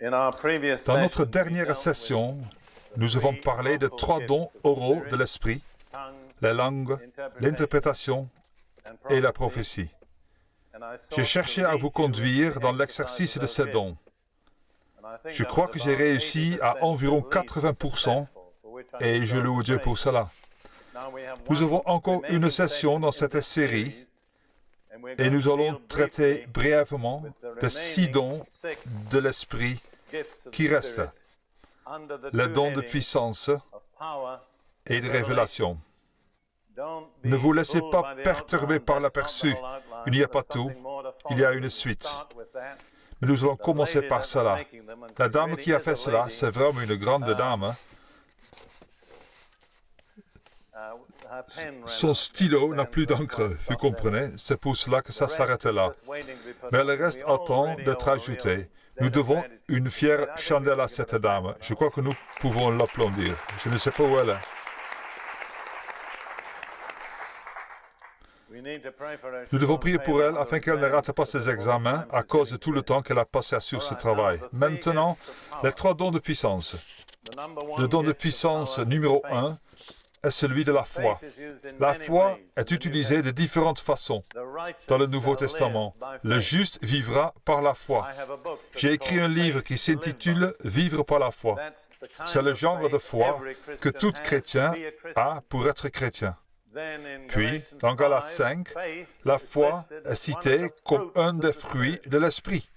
Dans notre dernière session, nous avons parlé de 3 dons oraux de l'esprit, la langue, l'interprétation et la prophétie. J'ai cherché à vous conduire dans l'exercice de ces dons. Je crois que j'ai réussi à environ 80% et je loue Dieu pour cela. Nous avons encore une session dans cette série et nous allons traiter brièvement des 6 dons de l'esprit qui restent. Les dons de puissance et de révélation. Ne vous laissez pas perturber par l'aperçu. Il n'y a pas tout, il y a une suite. Mais nous allons commencer par cela. La dame qui a fait cela, c'est vraiment une grande dame. Hein? Son stylo n'a plus d'encre, vous comprenez? C'est pour cela que ça s'arrête là. Mais le reste attend d'être ajouté. Nous devons une fière chandelle à cette dame. Je crois que nous pouvons l'applaudir. Je ne sais pas où elle est. Nous devons prier pour elle afin qu'elle ne rate pas ses examens à cause de tout le temps qu'elle a passé sur ce travail. Maintenant, les 3 dons de puissance. Le don de puissance numéro 1 est celui de la foi. La foi est utilisée de différentes façons dans le Nouveau Testament. Le juste vivra par la foi. J'ai écrit un livre qui s'intitule « Vivre par la foi ». C'est le genre de foi que tout chrétien a pour être chrétien. Puis, dans Galates 5, la foi est citée comme un des fruits de l'esprit.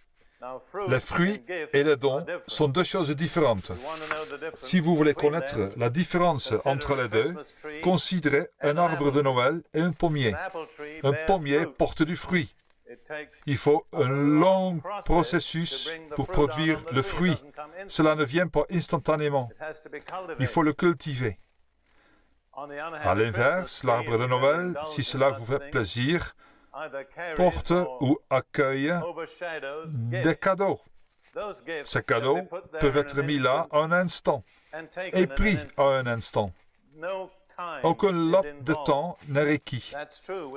Les fruits et les dons sont 2 choses différentes. Si vous voulez connaître la différence entre les deux, considérez un arbre de Noël et un pommier. Un pommier porte du fruit. Il faut un long processus pour produire le fruit. Cela ne vient pas instantanément. Il faut le cultiver. À l'inverse, l'arbre de Noël, si cela vous fait plaisir, porte ou accueille des cadeaux. Ces cadeaux peuvent être mis là un instant et pris à un instant. Aucun laps de temps n'est requis.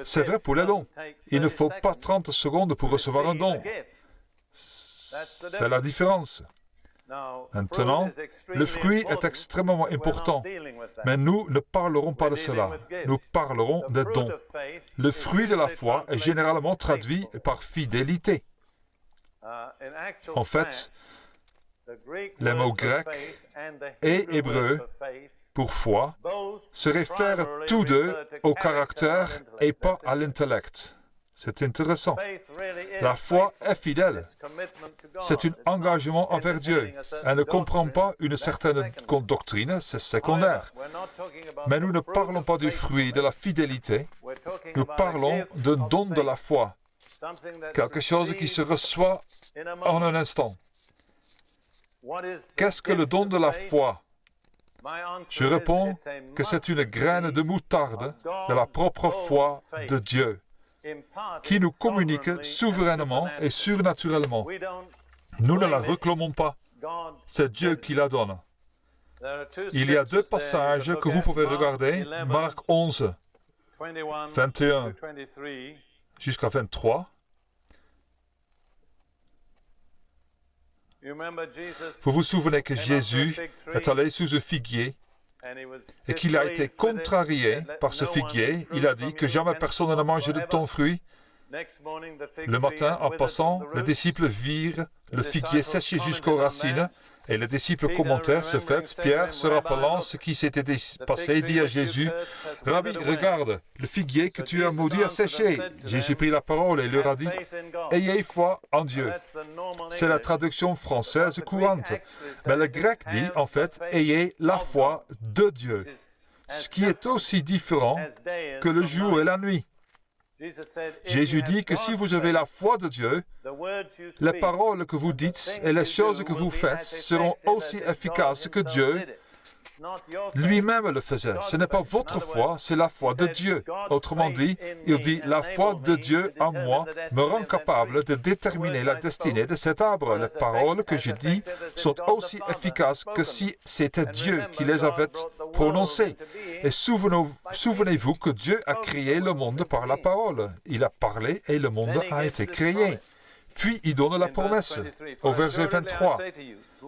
C'est vrai pour les dons. Il ne faut pas 30 secondes pour recevoir un don. C'est la différence. Maintenant, le fruit est extrêmement important, mais nous ne parlerons pas de cela. Nous parlerons des dons. Le fruit de la foi est généralement traduit par fidélité. En fait, les mots grecs et hébreux pour foi se réfèrent tous deux au caractère et pas à l'intellect. C'est intéressant. La foi est fidèle. C'est un engagement envers Dieu. Elle ne comprend pas une certaine doctrine, c'est secondaire. Mais nous ne parlons pas du fruit de la fidélité. Nous parlons d'un don de la foi. Quelque chose qui se reçoit en un instant. Qu'est-ce que le don de la foi? Je réponds que c'est une graine de moutarde de la propre foi de Dieu, qui nous communique souverainement et surnaturellement. Nous ne la réclamons pas. C'est Dieu qui la donne. Il y a 2 passages que vous pouvez regarder, Marc 11, 21 jusqu'à 23. Vous vous souvenez que Jésus est allé sous un figuier et qu'il a été contrarié par ce figuier. Il a dit que jamais personne ne mange de ton fruit. Le matin, en passant, les disciples virent le figuier séché jusqu'aux racines, et les disciples commentèrent ce fait. Pierre, se rappelant ce qui s'était passé, dit à Jésus, « Rabbi, regarde, le figuier que tu as maudit a séché. » Jésus prit la parole et leur a dit, « Ayez foi en Dieu. » C'est la traduction française courante. Mais le grec dit, en fait, « Ayez la foi de Dieu », ce qui est aussi différent que le jour et la nuit. Jésus dit que si vous avez la foi de Dieu, les paroles que vous dites et les choses que vous faites seront aussi efficaces que Dieu lui-même le faisait. Ce n'est pas votre foi, c'est la foi de Dieu. Autrement dit, il dit, la foi de Dieu en moi me rend capable de déterminer la destinée de cet arbre. Les paroles que je dis sont aussi efficaces que si c'était Dieu qui les avait prononcées. Et souvenez-vous que Dieu a créé le monde par la parole. Il a parlé et le monde a été créé. Puis il donne la promesse au verset 23.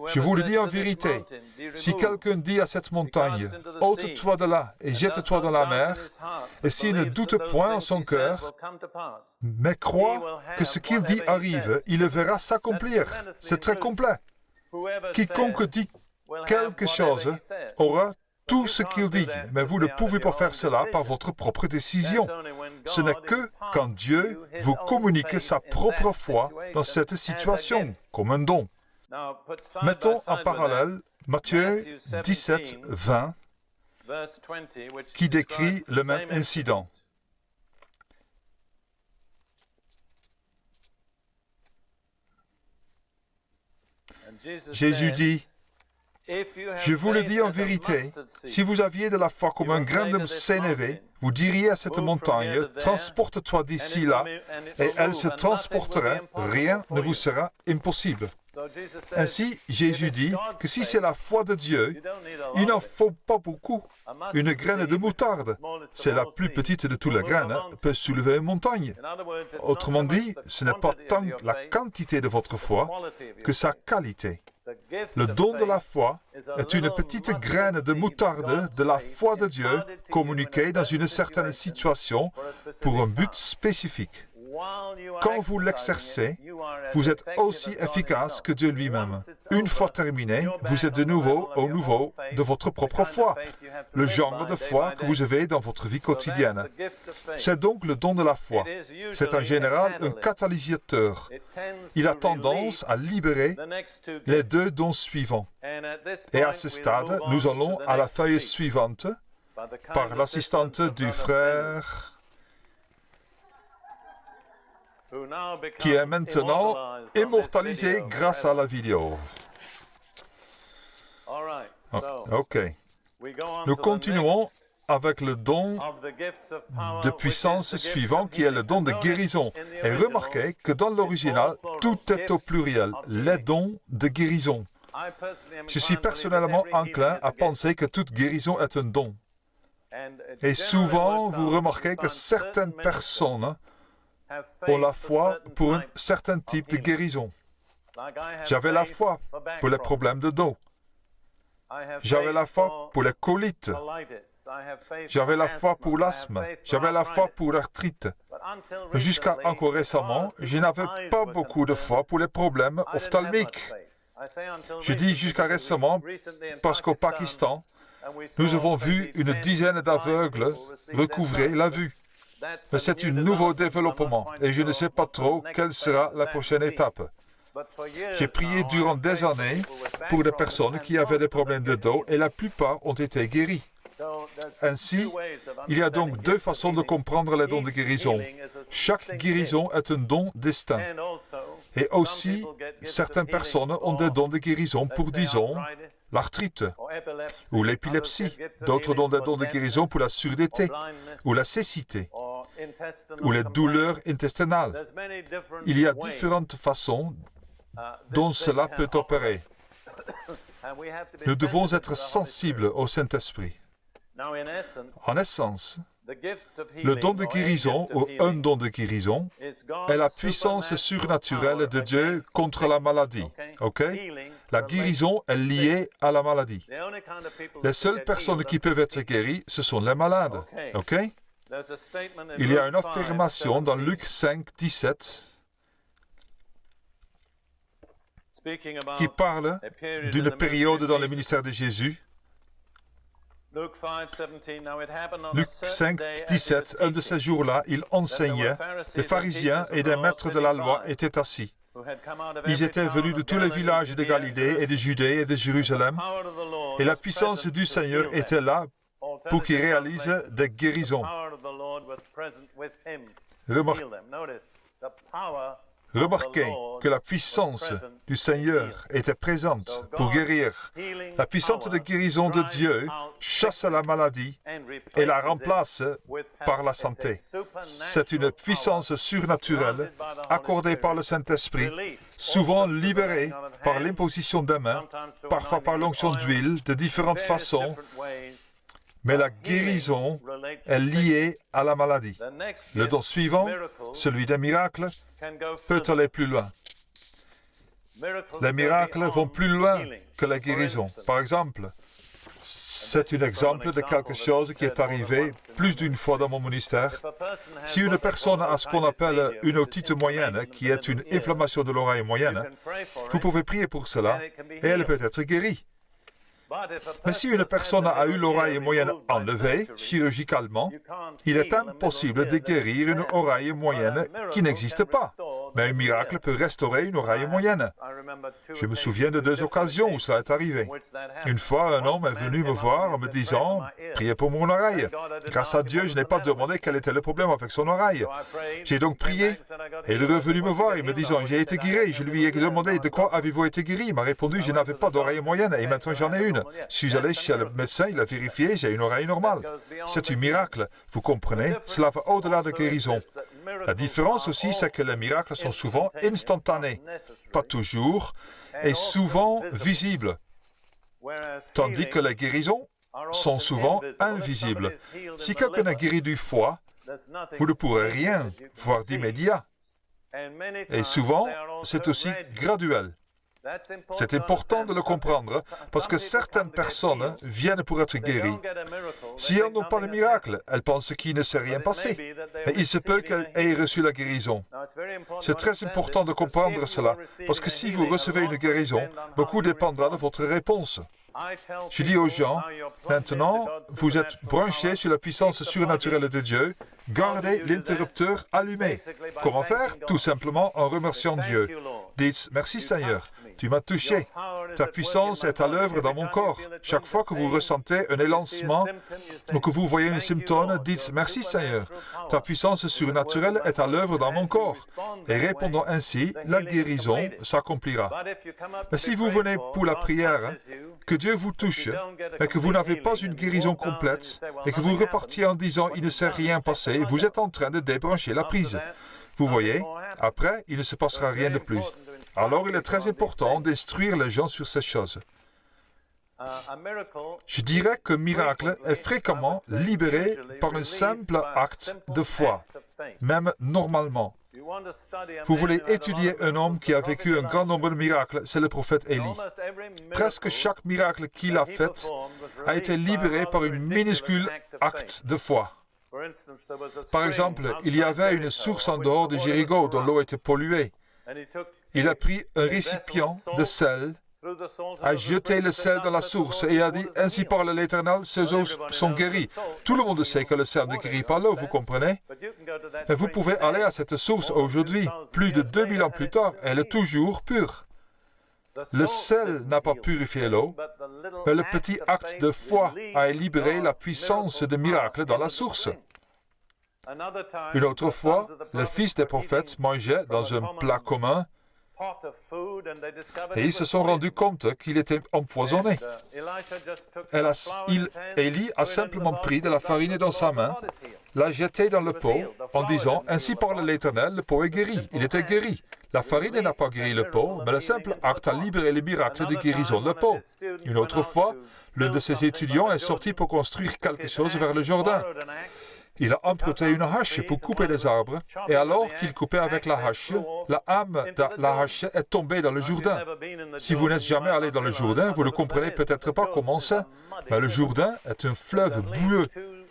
Je vous le dis en vérité, si quelqu'un dit à cette montagne, ôte-toi de là et jette-toi dans la mer, et s'il ne doute point en son cœur, mais croit que ce qu'il dit arrive, il le verra s'accomplir. C'est très complet. Quiconque dit quelque chose aura tout ce qu'il dit, mais vous ne pouvez pas faire cela par votre propre décision. Ce n'est que quand Dieu vous communique sa propre foi dans cette situation, comme un don. Mettons en parallèle Matthieu 17, 20, qui décrit le même incident. Jésus dit, je vous le dis en vérité, si vous aviez de la foi comme un grain de sénévé, vous diriez à cette montagne, transporte-toi d'ici là, et elle se transporterait, rien ne vous sera impossible. Ainsi, Jésus dit que si c'est la foi de Dieu, il n'en faut pas beaucoup. Une graine de moutarde, c'est la plus petite de toutes les graines, peut soulever une montagne. Autrement dit, ce n'est pas tant la quantité de votre foi que sa qualité. Le don de la foi est une petite graine de moutarde de la foi de Dieu communiquée dans une certaine situation pour un but spécifique. Quand vous l'exercez, vous êtes aussi efficace que Dieu lui-même. Une fois terminé, vous êtes de nouveau au niveau de votre propre foi, le genre de foi que vous avez dans votre vie quotidienne. C'est donc le don de la foi. C'est en général un catalyseur. Il a tendance à libérer les deux dons suivants. Et à ce stade, nous allons à la feuille suivante par l'assistante du frère qui est maintenant immortalisé grâce à la vidéo. OK. Nous continuons avec le don de puissance suivant, qui est le don de guérison. Et remarquez que dans l'original, tout est au pluriel, les dons de guérison. Je suis personnellement enclin à penser que toute guérison est un don. Et souvent, vous remarquez que certaines personnes ont la foi pour un certain type de guérison. J'avais la foi pour les problèmes de dos. J'avais la foi pour les colites. J'avais la foi pour l'asthme. J'avais la foi pour l'arthrite. Mais jusqu'à encore récemment, je n'avais pas beaucoup de foi pour les problèmes ophtalmiques. Je dis jusqu'à récemment parce qu'au Pakistan, nous avons vu une dizaine d'aveugles recouvrer la vue. Mais c'est un nouveau développement et je ne sais pas trop quelle sera la prochaine étape. J'ai prié durant des années pour des personnes qui avaient des problèmes de dos et la plupart ont été guéris. Ainsi, il y a donc deux façons de comprendre les dons de guérison. Chaque guérison est un don distinct. Et aussi, certaines personnes ont des dons de guérison pour, disons, l'arthrite ou l'épilepsie. D'autres ont des dons de guérison pour la surdité ou la cécité ou les douleurs intestinales. Il y a différentes façons dont cela peut opérer. Nous devons être sensibles au Saint-Esprit. En essence, le don de guérison ou un don de guérison est la puissance surnaturelle de Dieu contre la maladie. OK? La guérison est liée à la maladie. Les seules personnes qui peuvent être guéries, ce sont les malades. OK? Il y a une affirmation dans Luc 5, 17 qui parle d'une période dans le ministère de Jésus. Luc 5, 17, un de ces jours-là, il enseignait. Les pharisiens et les maîtres de la loi étaient assis. Ils étaient venus de tous les villages de Galilée et de Judée et de Jérusalem. Et la puissance du Seigneur était là pour qu'il réalise des guérisons. Remarquez que la puissance du Seigneur était présente pour guérir. La puissance de guérison de Dieu chasse la maladie et la remplace par la santé. C'est une puissance surnaturelle accordée par le Saint-Esprit, souvent libérée par l'imposition des mains, parfois par l'onction d'huile, de différentes façons, Mais la guérison est liée à la maladie. Le don suivant, celui des miracles, peut aller plus loin. Les miracles vont plus loin que la guérison. Par exemple, c'est un exemple de quelque chose qui est arrivé plus d'une fois dans mon ministère. Si une personne a ce qu'on appelle une otite moyenne, qui est une inflammation de l'oreille moyenne, vous pouvez prier pour cela et elle peut être guérie. Mais si une personne a eu l'oreille moyenne enlevée chirurgicalement, il est impossible de guérir une oreille moyenne qui n'existe pas. Mais un miracle peut restaurer une oreille moyenne. Je me souviens de 2 occasions où cela est arrivé. Une fois, un homme est venu me voir en me disant « Priez pour mon oreille ». Grâce à Dieu, je n'ai pas demandé quel était le problème avec son oreille. J'ai donc prié et il est revenu me voir en me disant « J'ai été guéri ». Je lui ai demandé « De quoi avez-vous été guéri ?» Il m'a répondu « Je n'avais pas d'oreille moyenne et maintenant j'en ai une ». Je suis allé chez le médecin, il a vérifié, j'ai une oreille normale. C'est un miracle, vous comprenez? Cela va au-delà de guérison. La différence aussi, c'est que les miracles sont souvent instantanés, pas toujours, et souvent visibles, tandis que les guérisons sont souvent invisibles. Si quelqu'un est guéri du foie, vous ne pourrez rien voir d'immédiat. Et souvent, c'est aussi graduel. C'est important de le comprendre parce que certaines personnes viennent pour être guéries. Si elles n'ont pas de miracle, elles pensent qu'il ne s'est rien passé. Mais il se peut qu'elles aient reçu la guérison. C'est très important de comprendre cela parce que si vous recevez une guérison, beaucoup dépendra de votre réponse. Je dis aux gens, maintenant, vous êtes branchés sur la puissance surnaturelle de Dieu, gardez l'interrupteur allumé. Comment faire? Tout simplement en remerciant Dieu. Dites, merci Seigneur, tu m'as touché. Ta puissance est à l'œuvre dans mon corps. Chaque fois que vous ressentez un élancement ou que vous voyez un symptôme, dites, merci Seigneur, ta puissance surnaturelle est à l'œuvre dans mon corps. Et répondant ainsi, la guérison s'accomplira. Mais si vous venez pour la prière, que Dieu vous touche, mais que vous n'avez pas une guérison complète, et que vous repartiez en disant « il ne s'est rien passé », vous êtes en train de débrancher la prise. Vous voyez, après, il ne se passera rien de plus. Alors, il est très important d'instruire les gens sur ces choses. Je dirais qu'un miracle est fréquemment libéré par un simple acte de foi, même normalement. Vous voulez étudier un homme qui a vécu un grand nombre de miracles, c'est le prophète Élie. Presque chaque miracle qu'il a fait a été libéré par un minuscule acte de foi. Par exemple, il y avait une source en dehors de Jéricho dont l'eau était polluée. Il a pris un récipient de sel, a jeté le sel dans la source et a dit « Ainsi parle l'Éternel, ces eaux sont guéries ». Tout le monde sait que le sel ne guérit pas l'eau, vous comprenez? Mais vous pouvez aller à cette source aujourd'hui, plus de 2000 ans plus tard, elle est toujours pure. Le sel n'a pas purifié l'eau, mais le petit acte de foi a libéré la puissance de miracle dans la source. Une autre fois, les fils des prophètes mangeaient dans un plat commun et ils se sont rendus compte qu'il était empoisonné. Élie a simplement pris de la farine dans sa main, l'a jetée dans le pot en disant « Ainsi parle l'Éternel, le pot est guéri ». Il était guéri. La farine n'a pas guéri le pot, mais le simple acte a libéré le miracle de guérison de le pot. Une autre fois, l'un de ses étudiants est sorti pour construire quelque chose vers le Jourdain. Il a emprunté une hache pour couper les arbres, et alors qu'il coupait avec la hache, la hame de la hache est tombée dans le Jourdain. Si vous n'êtes jamais allé dans le Jourdain, vous ne comprenez peut-être pas comment c'est, mais le Jourdain est un fleuve boueux.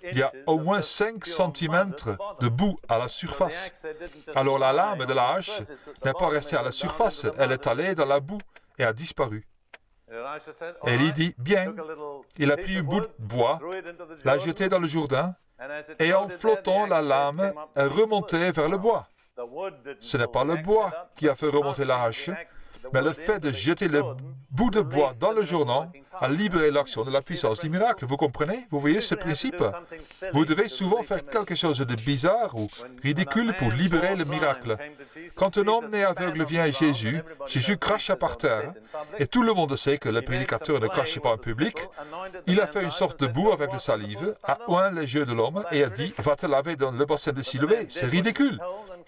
Il y a au moins 5 cm de boue à la surface. Alors la lame de la hache n'est pas restée à la surface, elle est allée dans la boue et a disparu. Élie dit, bien, il a pris un bout de bois, l'a jeté dans le Jourdain, et en flottant, la lame est remontée vers le bois. Ce n'est pas le bois qui a fait remonter la hache, mais le fait de jeter le bout de bois dans le Jourdain a libéré l'action de la puissance du miracle. Vous comprenez? Vous voyez ce principe? Vous devez souvent faire quelque chose de bizarre ou ridicule pour libérer le miracle. Quand un homme né aveugle vient à Jésus, Jésus cracha par terre, et tout le monde sait que le prédicateur ne crache pas en public. Il a fait une sorte de boue avec le salive, a oint les yeux de l'homme et a dit « Va te laver dans le bassin de Siloé ». C'est ridicule.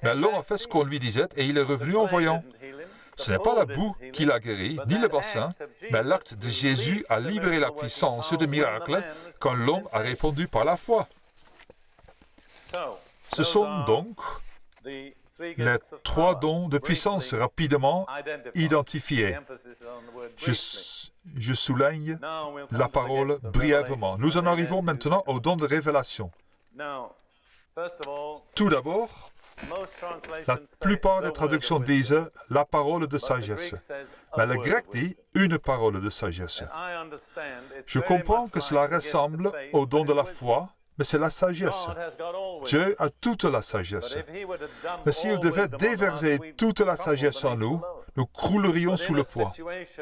Mais l'homme a fait ce qu'on lui disait et il est revenu en voyant. Ce n'est pas la boue qui l'a guéri, ni le bassin, mais l'acte de Jésus a libéré la puissance de miracle quand l'homme a répondu par la foi. Ce sont donc les 3 dons de puissance rapidement identifiés. Je souligne la parole brièvement. Nous en arrivons maintenant au don de révélation. Tout d'abord, la plupart des traductions disent la parole de sagesse. Mais le grec dit une parole de sagesse. Je comprends que cela ressemble au don de la foi, mais c'est la sagesse. Dieu a toute la sagesse. Mais s'il devait déverser toute la sagesse en nous, nous croulerions sous le poids.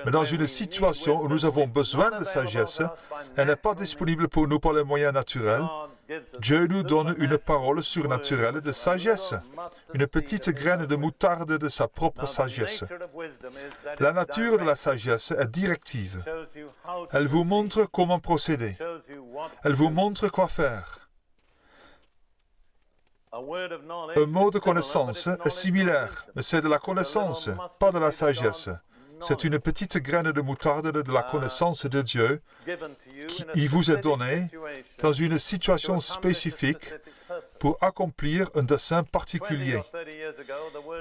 Mais dans une situation où nous avons besoin de sagesse, elle n'est pas disponible pour nous par les moyens naturels, Dieu nous donne une parole surnaturelle de sagesse, une petite graine de moutarde de sa propre sagesse. La nature de la sagesse est directive. Elle vous montre comment procéder. Elle vous montre quoi faire. Un mot de connaissance est similaire, mais c'est de la connaissance, pas de la sagesse. C'est une petite graine de moutarde de la connaissance de Dieu qui vous est donnée dans une situation spécifique pour accomplir un dessein particulier.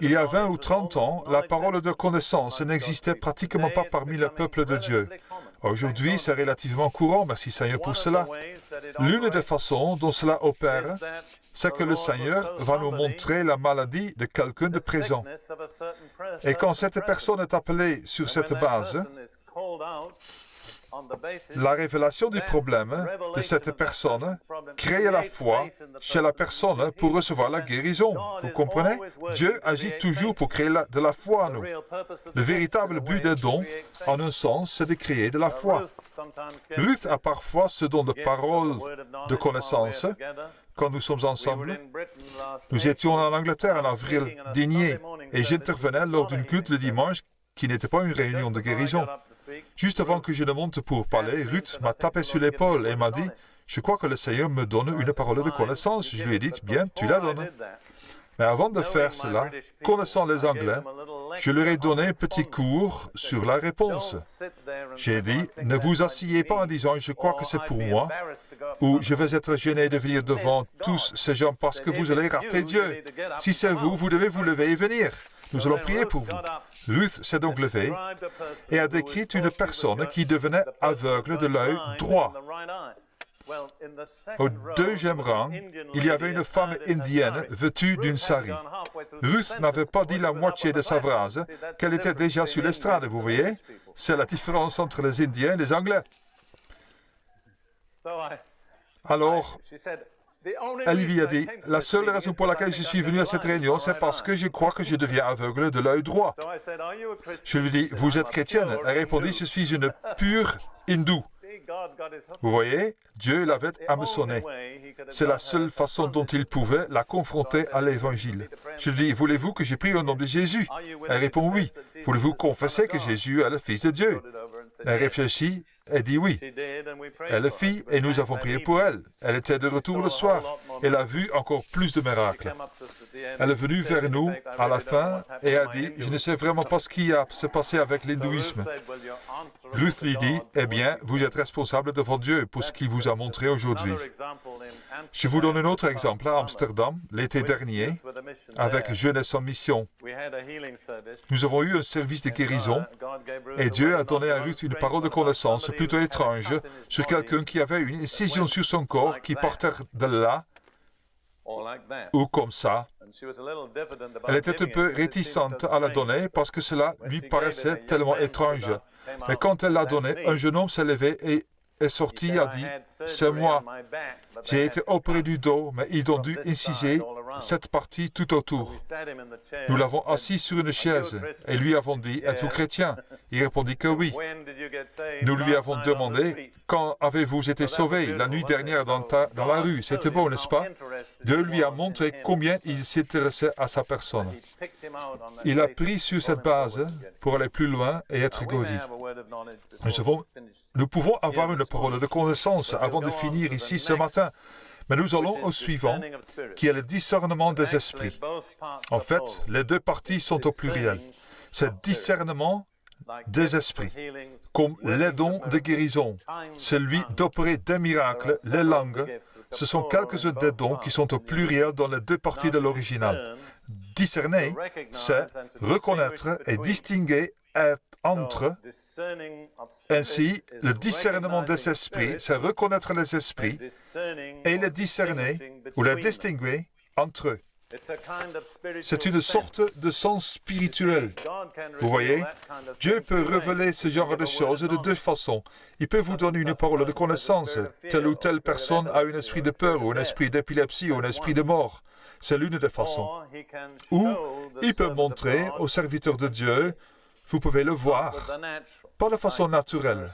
Il y a 20 ou 30 ans, la parole de connaissance n'existait pratiquement pas parmi le peuple de Dieu. Aujourd'hui, c'est relativement courant, merci Seigneur pour cela. L'une des façons dont cela opère, c'est que le Seigneur va nous montrer la maladie de quelqu'un de présent. Et quand cette personne est appelée sur cette base, la révélation du problème de cette personne crée la foi chez la personne pour recevoir la guérison. Vous comprenez? Dieu agit toujours pour créer de la foi en nous. Le véritable but des dons, en un sens, c'est de créer de la foi. Ruth a parfois ce don de parole de connaissance. Quand nous sommes ensemble, nous étions en Angleterre en avril dernier et j'intervenais lors d'une culte le dimanche qui n'était pas une réunion de guérison. Juste avant que je ne monte pour parler, Ruth m'a tapé sur l'épaule et m'a dit « Je crois que le Seigneur me donne une parole de connaissance. » Je lui ai dit « Bien, tu la donnes. » Mais avant de faire cela, connaissant les Anglais, je leur ai donné un petit cours sur la réponse. J'ai dit « Ne vous asseyez pas en disant « Je crois que c'est pour moi » ou « Je vais être gêné de venir devant tous ces gens parce que vous allez rater Dieu. Si c'est vous, vous devez vous lever et venir. Nous allons prier pour vous. » Ruth s'est donc levée et a décrit une personne qui devenait aveugle de l'œil droit. Au deuxième rang, il y avait une femme indienne vêtue d'une sari. Ruth n'avait pas dit la moitié de sa phrase qu'elle était déjà sur l'estrade, vous voyez? C'est la différence entre les Indiens et les Anglais. Alors, elle lui a dit, « La seule raison pour laquelle je suis venu à cette réunion, c'est parce que je crois que je deviens aveugle de l'œil droit. » Je lui ai dit, « Vous êtes chrétienne ?» Elle répondit, « Je suis une pure hindoue. » Vous voyez, Dieu l'avait hameçonnée. C'est la seule façon dont il pouvait la confronter à l'Évangile. Je lui dis, « Voulez-vous que je prie au nom de Jésus ?» Elle répond, « Oui. » « Voulez-vous confesser que Jésus est le Fils de Dieu ?» Elle réfléchit et dit oui. Elle le fit et nous avons prié pour elle. Elle était de retour le soir. Elle a vu encore plus de miracles. Elle est venue vers nous à la fin et a dit, « Je ne sais vraiment pas ce qui s'est passé avec l'hindouisme. » Ruth lui dit, « Eh bien, vous êtes responsable devant Dieu pour ce qu'il vous a montré aujourd'hui. » Je vous donne un autre exemple à Amsterdam, l'été dernier, avec Jeunesse en mission. Nous avons eu un service de guérison et Dieu a donné à Ruth une parole de connaissance plutôt étrange sur quelqu'un qui avait une incision sur son corps qui partait de là ou comme ça. Elle était un peu réticente à la donner parce que cela lui paraissait tellement étrange. Mais quand elle l'a donnée, un jeune homme s'est levé et est sorti et a dit, « C'est moi. J'ai été opéré du dos, mais ils ont dû inciser cette partie tout autour. » Nous l'avons assis sur une chaise et lui avons dit, « Êtes-vous chrétien ?» Il répondit que oui. Nous lui avons demandé, « Quand avez-vous été sauvé? La nuit dernière dans la rue. C'était beau, n'est-ce pas? » Dieu lui a montré combien il s'intéressait à sa personne. Il a pris sur cette base pour aller plus loin et être guéri. Nous pouvons avoir une parole de connaissance avant de finir ici ce matin. Mais nous allons au suivant, qui est le discernement des esprits. En fait, les deux parties sont au pluriel. c'est discernement des esprits, comme les dons de guérison, celui d'opérer des miracles, les langues. Ce sont quelques-uns des dons qui sont au pluriel dans les deux parties de l'original. Discerner, c'est reconnaître et distinguer entre. Ainsi, le discernement des esprits, c'est reconnaître les esprits et les discerner ou les distinguer entre eux. C'est une sorte de sens spirituel. Vous voyez, Dieu peut révéler ce genre de choses de deux façons. Il peut vous donner une parole de connaissance. Telle ou telle personne a un esprit de peur, ou un esprit d'épilepsie, ou un esprit de mort. C'est l'une des façons. Ou il peut montrer au serviteur de Dieu, vous pouvez le voir, pas de façon naturelle.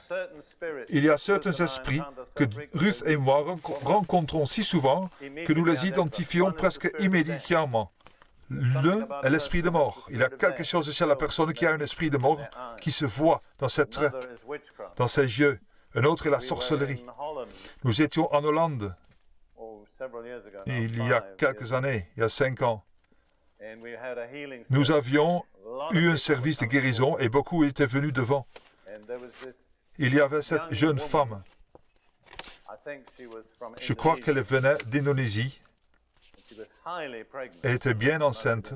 Il y a certains esprits que Ruth et moi rencontrons si souvent que nous les identifions presque immédiatement. L'un est l'esprit de mort. Il y a quelque chose chez la personne qui a un esprit de mort qui se voit dans ses traits, dans ses yeux. Un autre est la sorcellerie. Nous étions en Hollande il y a quelques années, il y a 5 ans. Nous avions eu un service de guérison et beaucoup étaient venus devant. Il y avait cette jeune femme. Je crois qu'elle venait d'Indonésie. Elle était bien enceinte.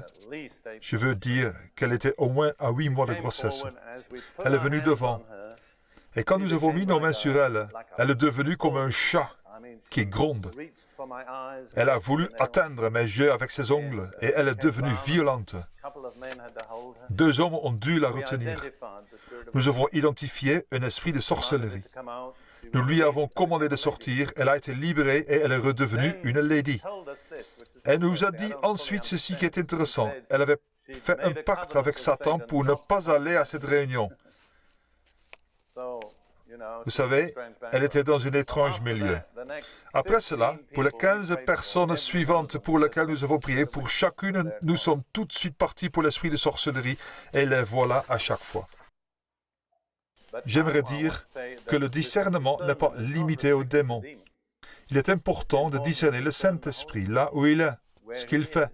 Je veux dire qu'elle était au moins à 8 mois de grossesse. Elle est venue devant. Et quand nous avons mis nos mains sur elle, elle est devenue comme un chat qui gronde. Elle a voulu atteindre mes yeux avec ses ongles et elle est devenue violente. 2 hommes ont dû la retenir. Nous avons identifié un esprit de sorcellerie. Nous lui avons commandé de sortir, elle a été libérée et elle est redevenue une lady. Elle nous a dit ensuite ceci qui est intéressant. Elle avait fait un pacte avec Satan pour ne pas aller à cette réunion. Vous savez, elle était dans un étrange milieu. Après cela, pour les 15 personnes suivantes pour lesquelles nous avons prié, pour chacune, nous sommes tout de suite partis pour l'esprit de sorcellerie et les voilà à chaque fois. J'aimerais dire que le discernement n'est pas limité aux démons. Il est important de discerner le Saint-Esprit là où il est, ce qu'il fait.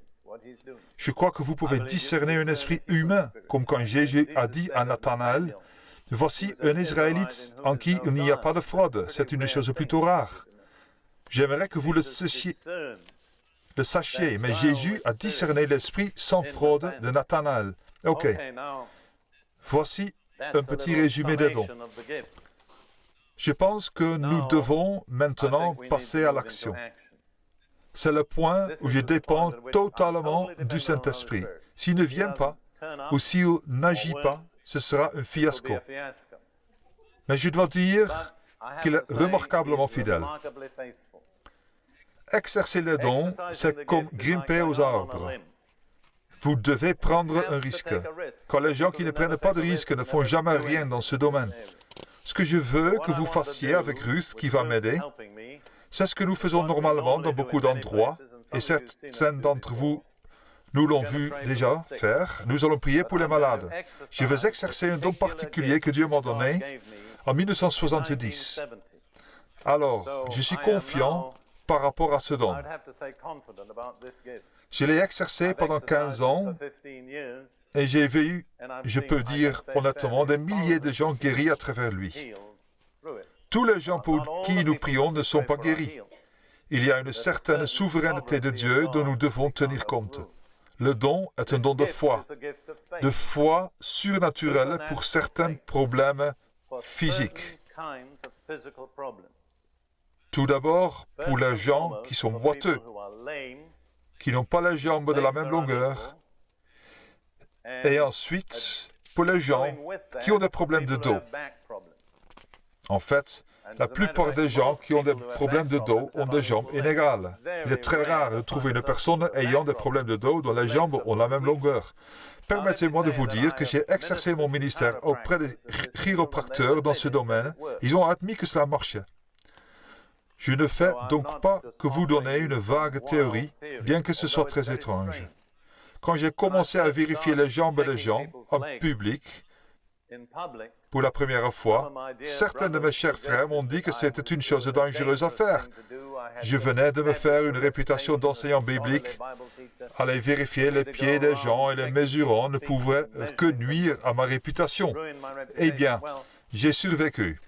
Je crois que vous pouvez discerner un esprit humain, comme quand Jésus a dit à Nathanaël, « Voici un Israélite en qui il n'y a pas de fraude. » C'est une chose plutôt rare. J'aimerais que vous le sachiez, mais Jésus a discerné l'esprit sans fraude de Nathanaël. OK. Voici un petit résumé des dons. Je pense que nous devons maintenant passer à l'action. C'est le point où je dépends totalement du Saint-Esprit. S'il ne vient pas, ou s'il n'agit pas, ce sera un fiasco. Mais je dois dire qu'il est remarquablement fidèle. Exercer les dons, c'est comme grimper aux arbres. Vous devez prendre un risque. Quand les gens qui ne prennent pas de risque ne font jamais rien dans ce domaine. Ce que je veux que vous fassiez avec Ruth, qui va m'aider, c'est ce que nous faisons normalement dans beaucoup d'endroits, et certains d'entre vous nous l'ont vu déjà faire. Nous allons prier pour les malades. Je vais exercer un don particulier que Dieu m'a donné en 1970. Alors, je suis confiant par rapport à ce don. Je l'ai exercé pendant 15 ans et j'ai vu, je peux dire honnêtement, des milliers de gens guéris à travers lui. Tous les gens pour qui nous prions ne sont pas guéris. Il y a une certaine souveraineté de Dieu dont nous devons tenir compte. Le don est un don de foi surnaturelle pour certains problèmes physiques. Tout d'abord, pour les gens qui sont boiteux, qui n'ont pas les jambes de la même longueur, et ensuite, pour les gens qui ont des problèmes de dos. En fait, la plupart des gens qui ont des problèmes de dos ont des jambes inégales. Il est très rare de trouver une personne ayant des problèmes de dos dont les jambes ont la même longueur. Permettez-moi de vous dire que j'ai exercé mon ministère auprès des chiropracteurs dans ce domaine. Ils ont admis que cela marchait. Je ne fais donc pas que vous donner une vague théorie, bien que ce soit très étrange. Quand j'ai commencé à vérifier les jambes des gens en public, Pour la première fois, certains de mes chers frères m'ont dit que c'était une chose dangereuse à faire. Je venais de me faire une réputation d'enseignant biblique. Aller vérifier les pieds des gens et les mesurants ne pouvait que nuire à ma réputation. Eh bien, j'ai survécu.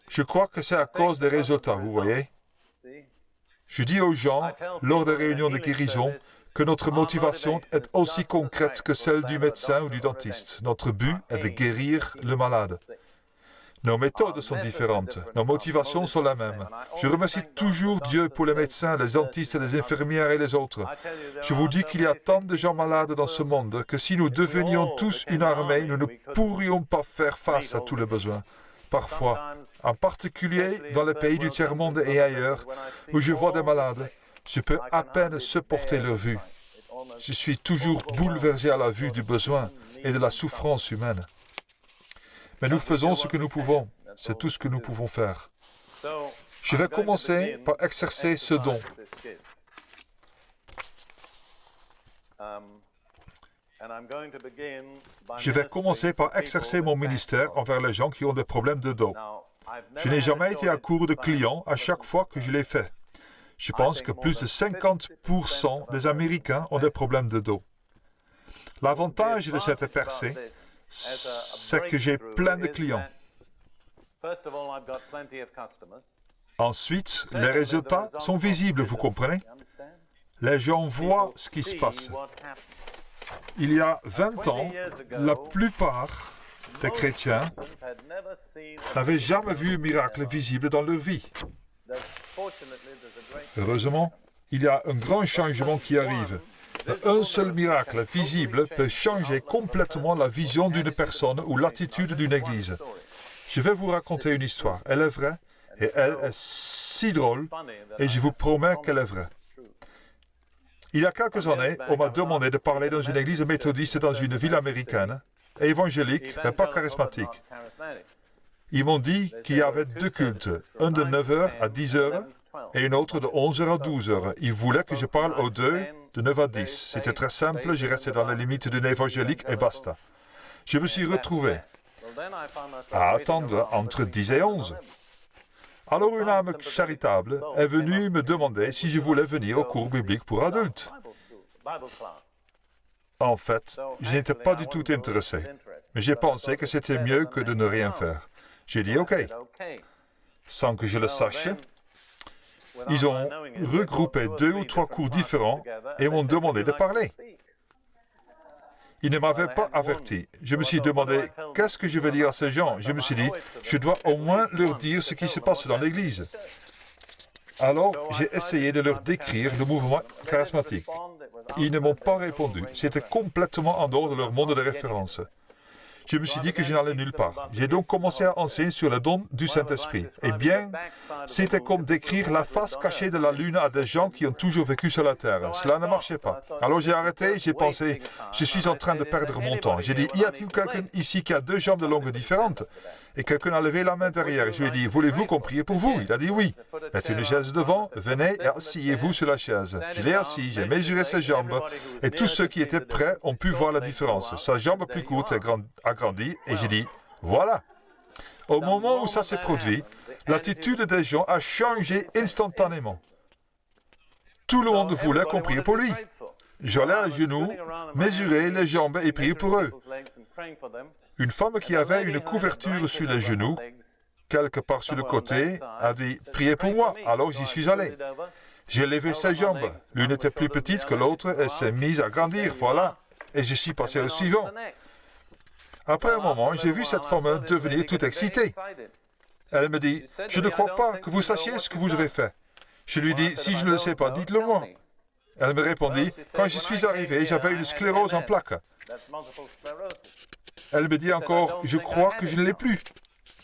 Je crois que c'est à cause des résultats, vous voyez. Je dis aux gens, lors des réunions de guérison, que notre motivation est aussi concrète que celle du médecin ou du dentiste. Notre but est de guérir le malade. Nos méthodes sont différentes. Nos motivations sont les mêmes. Je remercie toujours Dieu pour les médecins, les dentistes, les infirmières et les autres. Je vous dis qu'il y a tant de gens malades dans ce monde que si nous devenions tous une armée, nous ne pourrions pas faire face à tous les besoins. Parfois, en particulier dans les pays du tiers-monde et ailleurs, où je vois des malades, je peux à peine supporter leur vue. Je suis toujours bouleversé à la vue du besoin et de la souffrance humaine. Mais nous faisons ce que nous pouvons. C'est tout ce que nous pouvons faire. Je vais commencer par exercer ce don. Je vais commencer par exercer mon ministère envers les gens qui ont des problèmes de dos. Je n'ai jamais été à court de clients à chaque fois que je l'ai fait. Je pense que plus de 50% des Américains ont des problèmes de dos. L'avantage de cette percée, c'est que j'ai plein de clients. Ensuite, les résultats sont visibles, vous comprenez? Les gens voient ce qui se passe. Il y a 20 ans, la plupart des chrétiens n'avaient jamais vu un miracle visible dans leur vie. Heureusement, il y a un grand changement qui arrive. Un seul miracle visible peut changer complètement la vision d'une personne ou l'attitude d'une église. Je vais vous raconter une histoire. Elle est vraie et elle est si drôle et je vous promets qu'elle est vraie. Il y a quelques années, on m'a demandé de parler dans une église méthodiste dans une ville américaine, évangélique, mais pas charismatique. Ils m'ont dit qu'il y avait 2 cultes, un de 9h à 10h et un autre de 11h à 12h. Ils voulaient que je parle aux deux de 9 à 10. C'était très simple, j'ai resté dans les limites d'un évangélique et basta. Je me suis retrouvé à attendre entre 10 et 11. Alors une âme charitable est venue me demander si je voulais venir au cours biblique pour adultes. En fait, je n'étais pas du tout intéressé, mais j'ai pensé que c'était mieux que de ne rien faire. J'ai dit OK. Sans que je le sache, ils ont regroupé 2 ou 3 cours différents et m'ont demandé de parler. Ils ne m'avaient pas averti. Je me suis demandé, qu'est-ce que je vais dire à ces gens? Je me suis dit, je dois au moins leur dire ce qui se passe dans l'Église. Alors, j'ai essayé de leur décrire le mouvement charismatique. Ils ne m'ont pas répondu. C'était complètement en dehors de leur monde de référence. Je me suis dit que je n'allais nulle part. J'ai donc commencé à enseigner sur le don du Saint-Esprit. Eh bien, c'était comme décrire la face cachée de la Lune à des gens qui ont toujours vécu sur la Terre. Cela ne marchait pas. Alors j'ai arrêté, j'ai pensé, je suis en train de perdre mon temps. J'ai dit, y a-t-il quelqu'un ici qui a 2 jambes de longueur différentes? Et quelqu'un a levé la main derrière. Je lui ai dit, voulez-vous qu'on prie pour vous? Il a dit oui. Mettez une chaise devant, venez et asseyez-vous sur la chaise. Je l'ai assis, j'ai mesuré ses jambes et tous ceux qui étaient prêts ont pu voir la différence. Sa jambe plus courte a grandi et j'ai dit, voilà. Au moment où ça s'est produit, l'attitude des gens a changé instantanément. Tout le monde voulait qu'on prie pour lui. J'allais à genoux, mesurer les jambes et prier pour eux. Une femme qui avait une couverture sur les genoux, quelque part sur le côté, a dit « Priez pour moi ». Alors j'y suis allé. J'ai levé ses jambes. L'une était plus petite que l'autre et s'est mise à grandir, voilà. Et je suis passé au suivant. Après un moment, j'ai vu cette femme devenir toute excitée. Elle me dit « Je ne crois pas que vous sachiez ce que vous avez fait ». Je lui dis « Si je ne le sais pas, dites-le moi ». Elle me répondit « Quand je suis arrivé, j'avais une sclérose en plaques ». Elle me dit encore, je crois que je ne l'ai plus.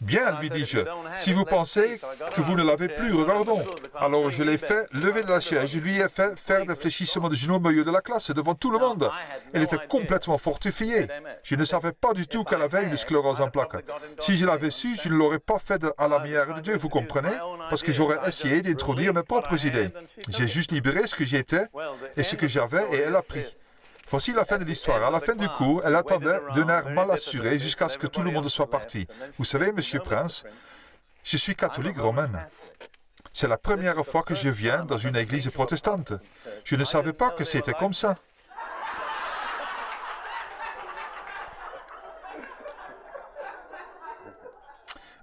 Bien, lui dis-je, si vous pensez que vous ne l'avez plus, regardons. Alors je l'ai fait lever de la chaise, je lui ai fait faire des fléchissements de genoux au milieu de la classe, devant tout le monde. Elle était complètement fortifiée. Je ne savais pas du tout qu'elle avait une sclérose en plaques. Si je l'avais su, je ne l'aurais pas fait à la manière de Dieu, vous comprenez? Parce que j'aurais essayé d'introduire mes propres idées. J'ai juste libéré ce que j'étais et ce que j'avais et elle a pris. Voici la fin de l'histoire. À la fin du cours, elle attendait d'un air mal assuré jusqu'à ce que tout le monde soit parti. Vous savez, Monsieur Prince, je suis catholique romaine. C'est la première fois que je viens dans une église protestante. Je ne savais pas que c'était comme ça.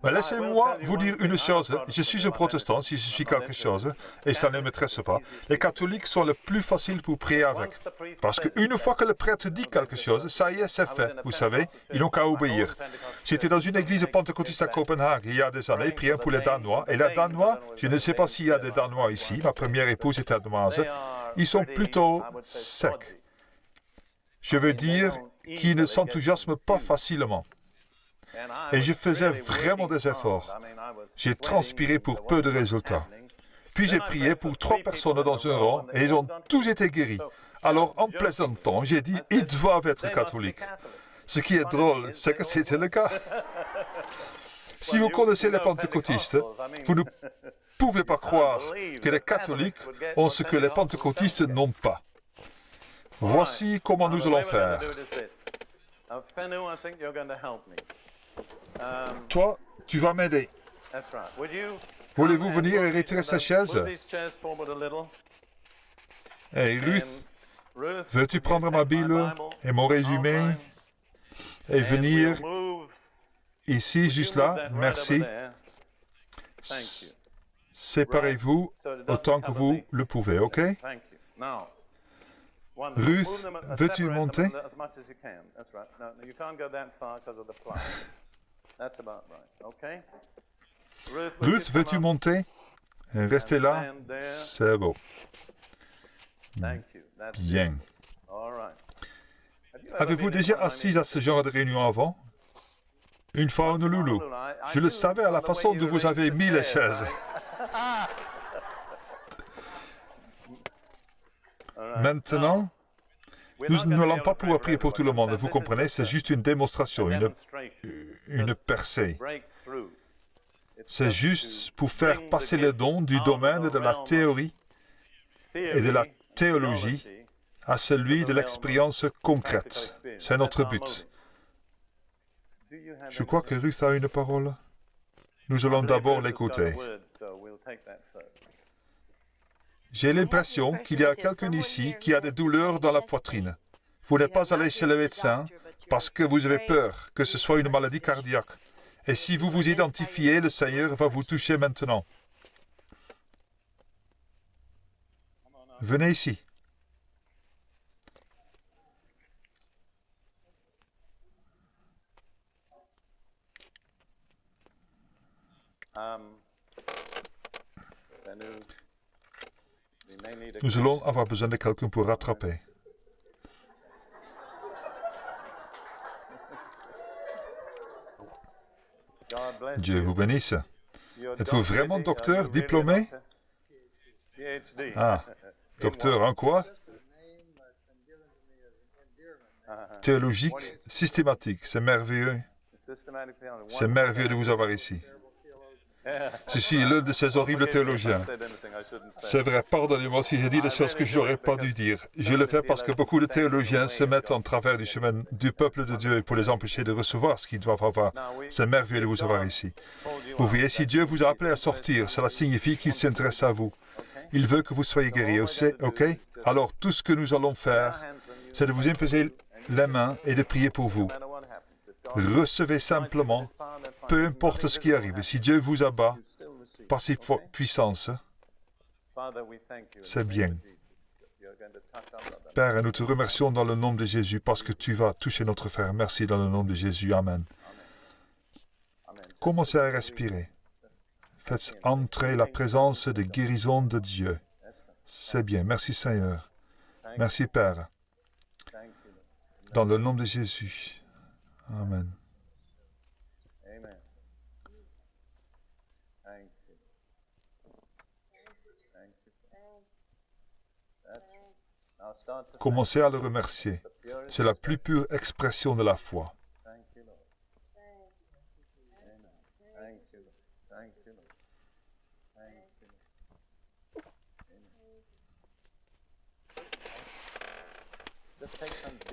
Mais laissez-moi vous dire une chose. Je suis un protestant si je suis quelque chose, et ça ne m'intéresse pas. Les catholiques sont le plus facile pour prier avec. Parce qu'une fois que le prêtre dit quelque chose, ça y est, c'est fait. Vous savez, ils n'ont qu'à obéir. J'étais dans une église pentecôtiste à Copenhague il y a des années, priant pour les Danois. Et les Danois, je ne sais pas s'il y a des Danois ici, ma première épouse était danoise, ils sont plutôt secs. Je veux dire qu'ils ne s'enthousiasment pas facilement. Et je faisais vraiment des efforts. J'ai transpiré pour peu de résultats. Puis j'ai prié pour 3 personnes dans un rang et ils ont tous été guéris. Alors, en plaisantant, j'ai dit, ils doivent être catholiques. Ce qui est drôle, c'est que c'était le cas. Si vous connaissez les pentecôtistes, vous ne pouvez pas croire que les catholiques ont ce que les pentecôtistes n'ont pas. Voici comment nous allons faire. Toi, tu vas m'aider. Voulez-vous venir et retirer sa chaise? Hey, Ruth, veux-tu prendre ma Bible et mon résumé et venir ici, juste là? Merci. Séparez-vous autant que vous le pouvez, OK? Ruth, veux-tu monter? Ruth, veux-tu monter? Restez là. C'est beau. Bien. Avez-vous déjà assis à ce genre de réunion avant? Une fois en Honolulu. Je le savais à la façon dont vous avez mis les chaises. Maintenant, nous n'allons pas pouvoir prier pour tout le monde, vous comprenez? C'est juste une démonstration, une percée. C'est juste pour faire passer les dons du domaine de la théorie et de la théologie à celui de l'expérience concrète. C'est notre but. Je crois que Ruth a une parole. Nous allons d'abord l'écouter. J'ai l'impression qu'il y a quelqu'un ici qui a des douleurs dans la poitrine. Vous n'êtes pas allé chez le médecin parce que vous avez peur que ce soit une maladie cardiaque. Et si vous vous identifiez, le Seigneur va vous toucher maintenant. Venez ici. Nous allons avoir besoin de quelqu'un pour rattraper. Dieu vous bénisse. Êtes-vous vraiment docteur, diplômé? Ah, docteur en quoi? Théologique, systématique, c'est merveilleux. C'est merveilleux de vous avoir ici. Je suis l'un de ces horribles théologiens. C'est vrai, pardonnez-moi si j'ai dit des choses que je n'aurais pas dû dire. Je le fais parce que beaucoup de théologiens se mettent en travers du chemin du peuple de Dieu pour les empêcher de recevoir ce qu'ils doivent avoir. C'est merveilleux de vous avoir ici. Vous voyez, si Dieu vous a appelé à sortir, cela signifie qu'il s'intéresse à vous. Il veut que vous soyez guéris, ok? Alors, tout ce que nous allons faire, c'est de vous imposer les mains et de prier pour vous. Recevez simplement, peu importe ce qui arrive. Si Dieu vous abat par ses puissances, c'est bien. Père, nous te remercions dans le nom de Jésus parce que tu vas toucher notre frère. Merci dans le nom de Jésus. Amen. Commencez à respirer. Faites entrer la présence de guérison de Dieu. C'est bien. Merci Seigneur. Merci Père. Dans le nom de Jésus. Amen. Commencez à le remercier. C'est la plus pure expression de la foi.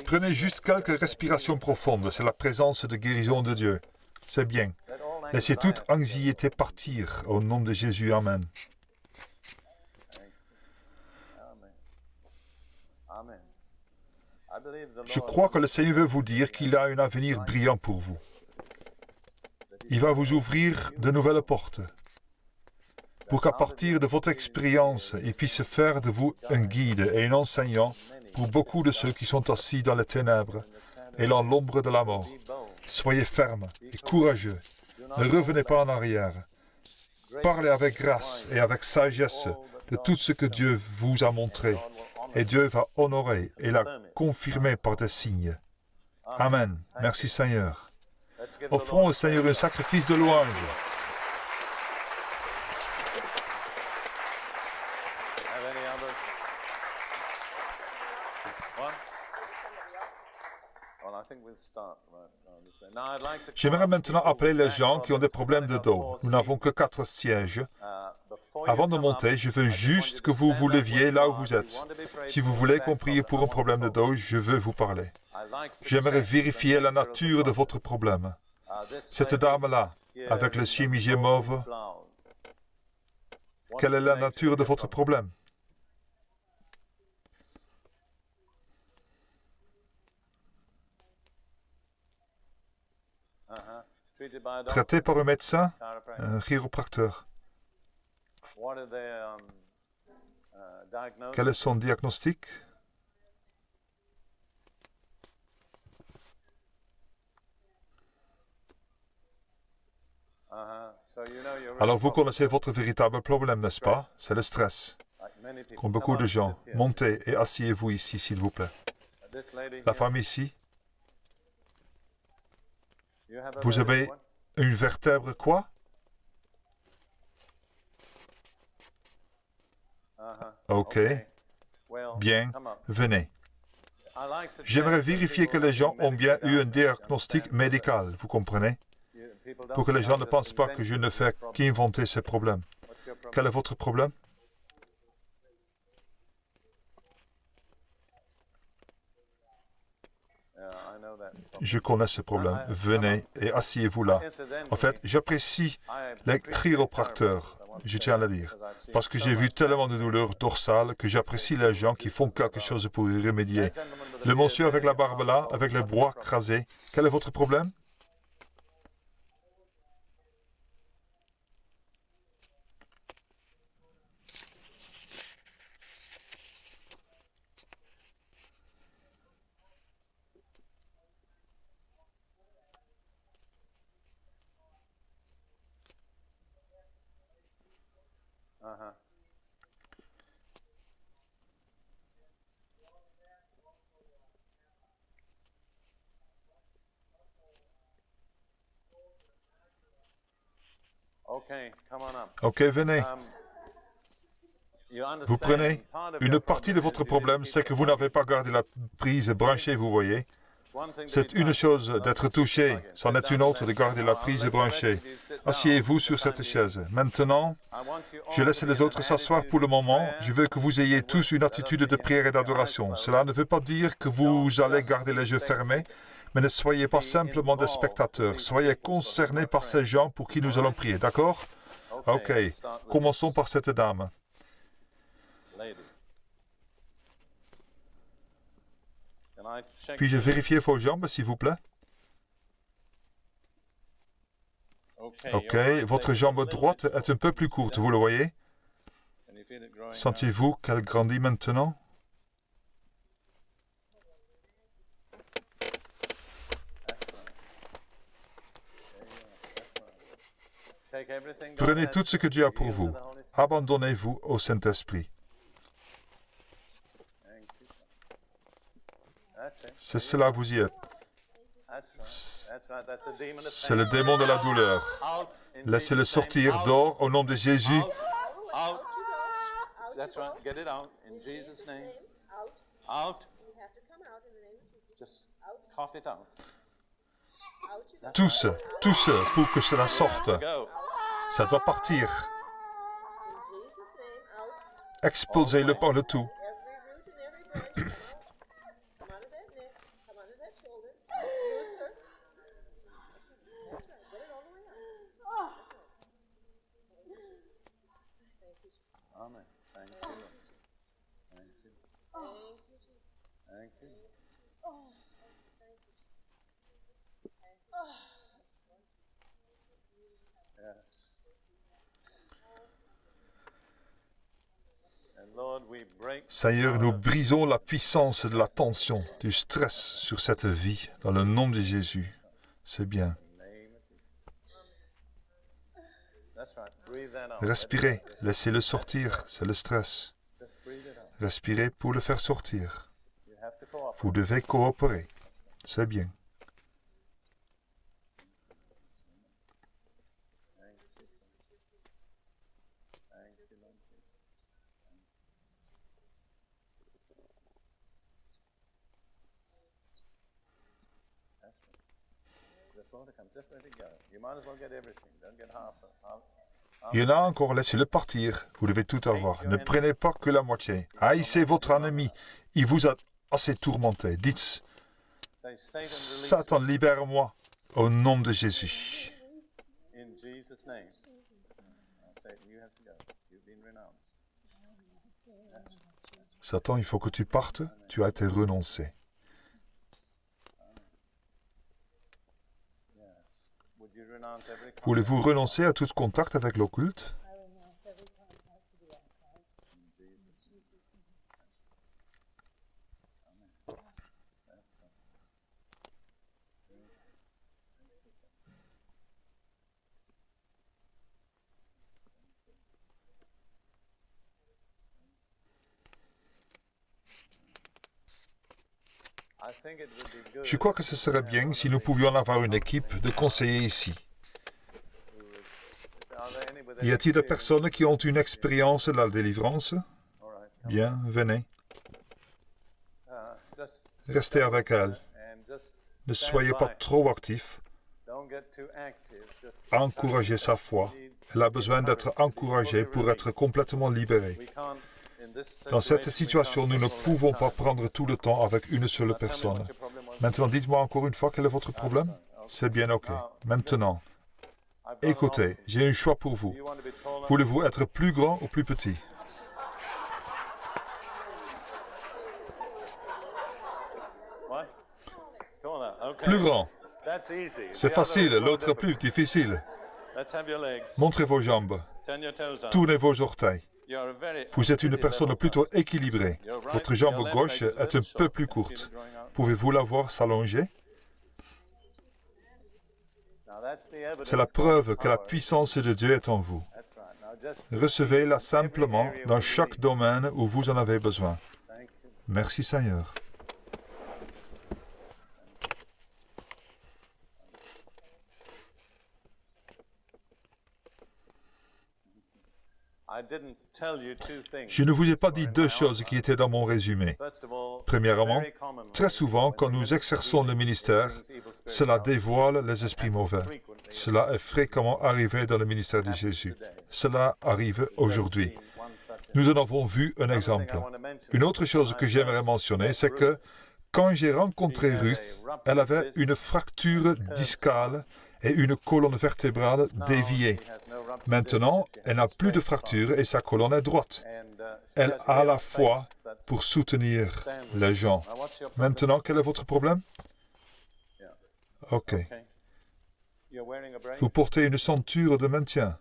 Prenez juste quelques respirations profondes, c'est la présence de guérison de Dieu. C'est bien. Laissez toute anxiété partir au nom de Jésus. Amen. Je crois que le Seigneur veut vous dire qu'il a un avenir brillant pour vous. Il va vous ouvrir de nouvelles portes pour qu'à partir de votre expérience, il puisse faire de vous un guide et un enseignant pour beaucoup de ceux qui sont assis dans les ténèbres et dans l'ombre de la mort. Soyez fermes et courageux. Ne revenez pas en arrière. Parlez avec grâce et avec sagesse de tout ce que Dieu vous a montré. Et Dieu va honorer et la confirmer par des signes. Amen. Merci Seigneur. Offrons au Seigneur un sacrifice de louange. J'aimerais maintenant appeler les gens qui ont des problèmes de dos. Nous n'avons que 4 sièges. Avant de monter, je veux juste que vous vous leviez là où vous êtes. Si vous voulez qu'on prie pour un problème de dos, je veux vous parler. J'aimerais vérifier la nature de votre problème. Cette dame-là, avec le chemisier mauve, quelle est la nature de votre problème? Traité par un médecin, un chiropracteur. Quel est son diagnostic? Alors vous connaissez votre véritable problème, n'est-ce pas? C'est le stress. Comme beaucoup de gens, montez et asseyez-vous ici, s'il vous plaît. La femme ici, vous avez une vertèbre quoi? Ok. Bien, venez. J'aimerais vérifier que les gens ont bien eu un diagnostic médical, vous comprenez? Pour que les gens ne pensent pas que je ne fais qu'inventer ces problèmes. Quel est votre problème? Je connais ce problème. Venez et asseyez-vous là. En fait, j'apprécie les chiropracteurs, je tiens à le dire, parce que j'ai vu tellement de douleurs dorsales que j'apprécie les gens qui font quelque chose pour y remédier. Le monsieur avec la barbe là, avec le bras crasé, quel est votre problème? Ok, venez. Vous prenez une partie de votre problème, c'est que vous n'avez pas gardé la prise branchée, vous voyez. C'est une chose d'être touché, c'en est une autre de garder la prise branchée. Asseyez-vous sur cette chaise. Maintenant, je laisse les autres s'asseoir pour le moment. Je veux que vous ayez tous une attitude de prière et d'adoration. Cela ne veut pas dire que vous allez garder les yeux fermés, mais ne soyez pas simplement des spectateurs. Soyez concernés par ces gens pour qui nous allons prier, d'accord? Ok, commençons par cette dame. Puis-je vérifier vos jambes, s'il vous plaît? Ok, votre jambe droite est un peu plus courte, vous le voyez? Sentez-vous qu'elle grandit maintenant? Prenez tout ce que Dieu a pour vous. Abandonnez-vous au Saint-Esprit. C'est cela, vous y êtes. C'est le démon de la douleur. Laissez-le sortir dehors au nom de Jésus. Tous pour que cela sorte. Ça doit partir. Expulsez-le par le tout. Seigneur, nous brisons la puissance de la tension, du stress sur cette vie, dans le nom de Jésus. C'est bien. Respirez, laissez-le sortir, c'est le stress. Respirez pour le faire sortir. Vous devez coopérer, c'est bien. Il y en a encore, laissez-le partir. Vous devez tout avoir. Ne prenez pas que la moitié. Haïssez votre ennemi. Il vous a assez tourmenté. Dites, Satan, libère-moi au nom de Jésus. Satan, il faut que tu partes. Tu as été renoncé. Voulez-vous renoncer à tout contact avec l'occulte? Je crois que ce serait bien si nous pouvions avoir une équipe de conseillers ici. Y a-t-il des personnes qui ont une expérience de la délivrance? Bien, venez. Restez avec elle. Ne soyez pas trop actifs. Encouragez sa foi. Elle a besoin d'être encouragée pour être complètement libérée. Dans cette situation, nous ne pouvons pas prendre tout le temps avec une seule personne. Maintenant, dites-moi encore une fois quel est votre problème. C'est bien OK. Maintenant, écoutez, j'ai un choix pour vous. Voulez-vous être plus grand ou plus petit? Plus grand. C'est facile, l'autre plus difficile. Montrez vos jambes. Tournez vos orteils. Vous êtes une personne plutôt équilibrée. Votre jambe gauche est un peu plus courte. Pouvez-vous la voir s'allonger? C'est la preuve que la puissance de Dieu est en vous. Recevez-la simplement dans chaque domaine où vous en avez besoin. Merci Seigneur. Je ne vous ai pas dit deux choses qui étaient dans mon résumé. Premièrement, très souvent, quand nous exerçons le ministère, cela dévoile les esprits mauvais. Cela est fréquemment arrivé dans le ministère de Jésus. Cela arrive aujourd'hui. Nous en avons vu un exemple. Une autre chose que j'aimerais mentionner, c'est que quand j'ai rencontré Ruth, elle avait une fracture discale et une colonne vertébrale déviée. Maintenant, elle n'a plus de fracture et sa colonne est droite. Elle a la foi pour soutenir les gens. Maintenant, quel est votre problème? OK. Vous portez une ceinture de maintien.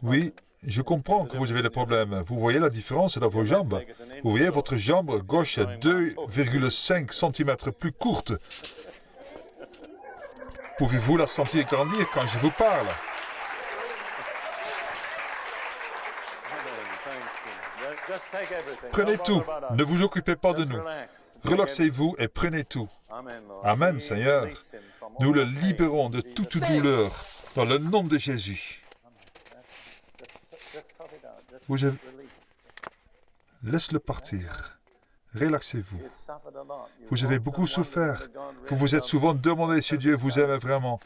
Oui, je comprends que vous avez des problèmes. Vous voyez la différence dans vos jambes. Vous voyez, votre jambe gauche est 2,5 cm plus courte. Pouvez-vous la sentir grandir quand je vous parle? Prenez tout. Ne vous occupez pas de nous. Relaxez-vous et prenez tout. Amen, Seigneur. Nous le libérons de toute douleur dans le nom de Jésus. Laisse-le partir. Relaxez-vous. Vous avez beaucoup souffert. Vous vous êtes souvent demandé si Dieu vous aimait vraiment.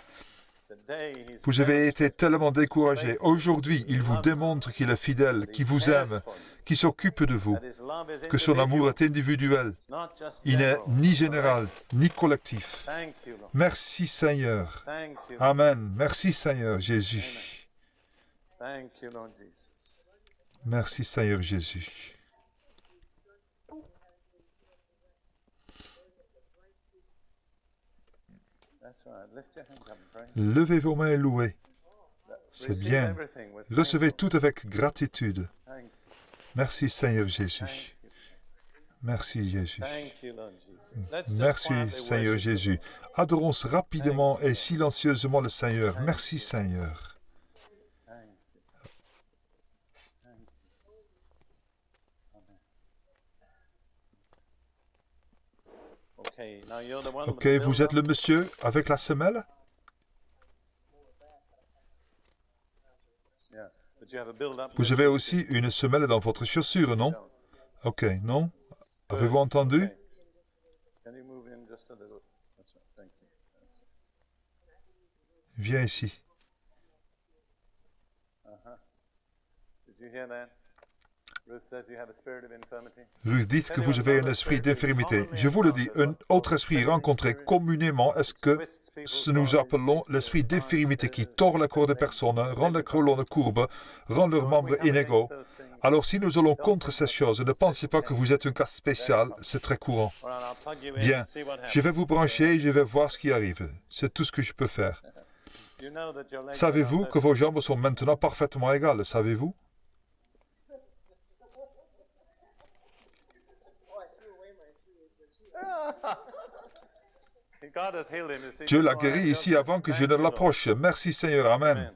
Vous avez été tellement découragé. Aujourd'hui, il vous démontre qu'il est fidèle, qu'il vous aime, qu'il s'occupe de vous, que son amour est individuel. Il n'est ni général, ni collectif. Merci Seigneur. Amen. Merci Seigneur Jésus. Merci Seigneur Jésus. Levez vos mains et louez. C'est bien. Recevez tout avec gratitude. Merci Seigneur Jésus. Merci Jésus. Merci Seigneur Jésus. Adorons rapidement et silencieusement le Seigneur. Merci Seigneur. Ok, vous êtes le monsieur avec la semelle? Vous avez aussi une semelle dans votre chaussure, non? Ok, non? Avez-vous entendu? Viens ici. Ruth dit que vous avez un esprit d'infirmité. Je vous le dis, un autre esprit rencontré communément est ce que nous appelons l'esprit d'infirmité qui tord le corps des personnes, rend les colonnes courbes, rend leurs membres inégaux. Alors si nous allons contre ces choses, ne pensez pas que vous êtes un cas spécial, c'est très courant. Bien, je vais vous brancher et je vais voir ce qui arrive. C'est tout ce que je peux faire. Savez-vous que vos jambes sont maintenant parfaitement égales, savez-vous? Dieu l'a guéri ici avant que je ne l'approche. Merci Seigneur, Amen.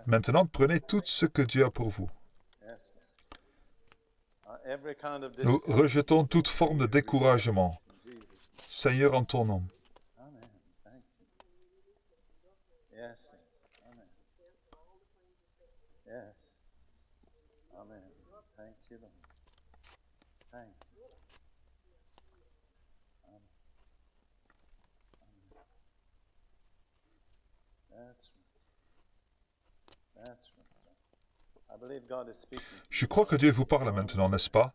Maintenant, prenez tout ce que Dieu a pour vous. Nous rejetons toute forme de découragement. Seigneur, en ton nom. Je crois que Dieu vous parle maintenant, n'est-ce pas?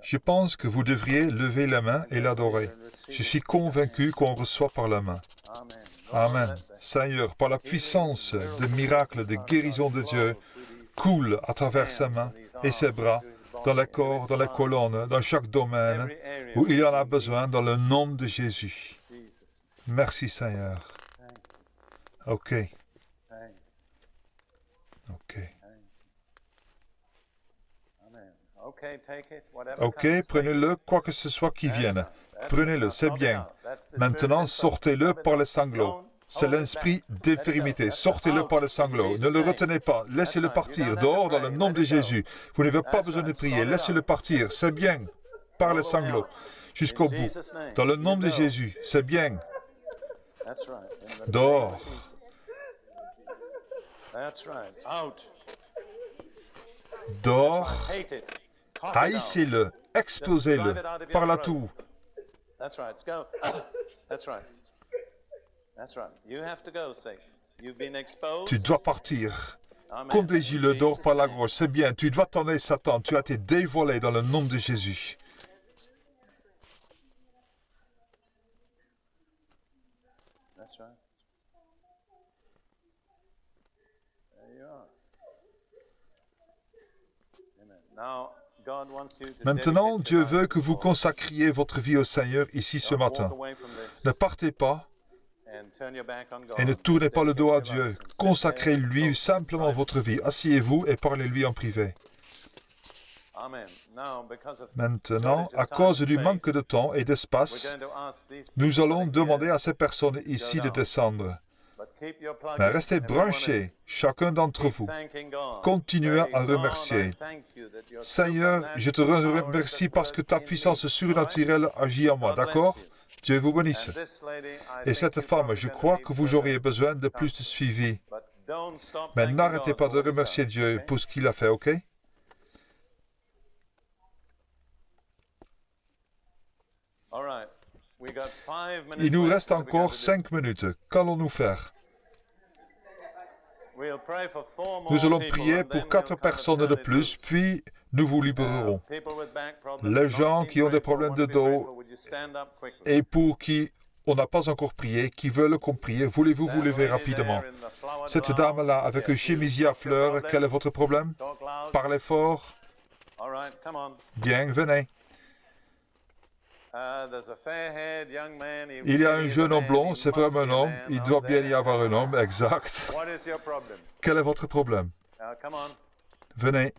Je pense que vous devriez lever la main et l'adorer. Je suis convaincu qu'on reçoit par la main. Amen. Seigneur, par la puissance des miracles, des guérisons de Dieu, coule à travers sa main et ses bras, dans les corps, dans les colonnes, dans chaque domaine où il y en a besoin, dans le nom de Jésus. Merci Seigneur. Ok. Ok. Ok, prenez-le, quoi que ce soit qui vienne. Prenez-le, c'est bien. Maintenant, sortez-le par les sanglots. C'est l'esprit d'infirmité. Sortez-le par les sanglots. Ne le retenez pas. Laissez-le partir dehors dans le nom de Jésus. Vous n'avez pas besoin de prier. Laissez-le partir. C'est bien. Par les sanglots. Jusqu'au bout. Dans le nom de Jésus. C'est bien. Dehors. Dehors. Haïssez-le. Explosez-le. Par la toux. Tu dois partir. Conduis-le dehors par la gorge. C'est bien. Tu dois t'en aller, Satan. Tu as été dévoilé dans le nom de Jésus. Maintenant, Dieu veut que vous consacriez votre vie au Seigneur ici ce matin. Ne partez pas et ne tournez pas le dos à Dieu. Consacrez-lui simplement votre vie. Asseyez-vous et parlez-lui en privé. Maintenant, à cause du manque de temps et d'espace, nous allons demander à ces personnes ici de descendre. Mais restez branchés, chacun d'entre vous. Continuez à remercier. Seigneur, je te remercie parce que ta puissance surnaturelle agit en moi, d'accord? Dieu vous bénisse. Et cette femme, je crois que vous auriez besoin de plus de suivi. Mais n'arrêtez pas de remercier Dieu pour ce qu'il a fait, ok? Il nous reste encore 5 minutes. Qu'allons-nous faire? Nous allons prier pour 4 personnes de plus, puis nous vous libérerons. Les gens qui ont des problèmes de dos et pour qui on n'a pas encore prié, qui veulent qu'on prie, voulez-vous vous lever rapidement? Cette dame-là, avec une chemisier à fleurs, quel est votre problème? Parlez fort. Bien, venez. Il y a un jeune homme blond, c'est vraiment un homme. Il doit bien y avoir un homme, exact. Quel est votre problème? Venez.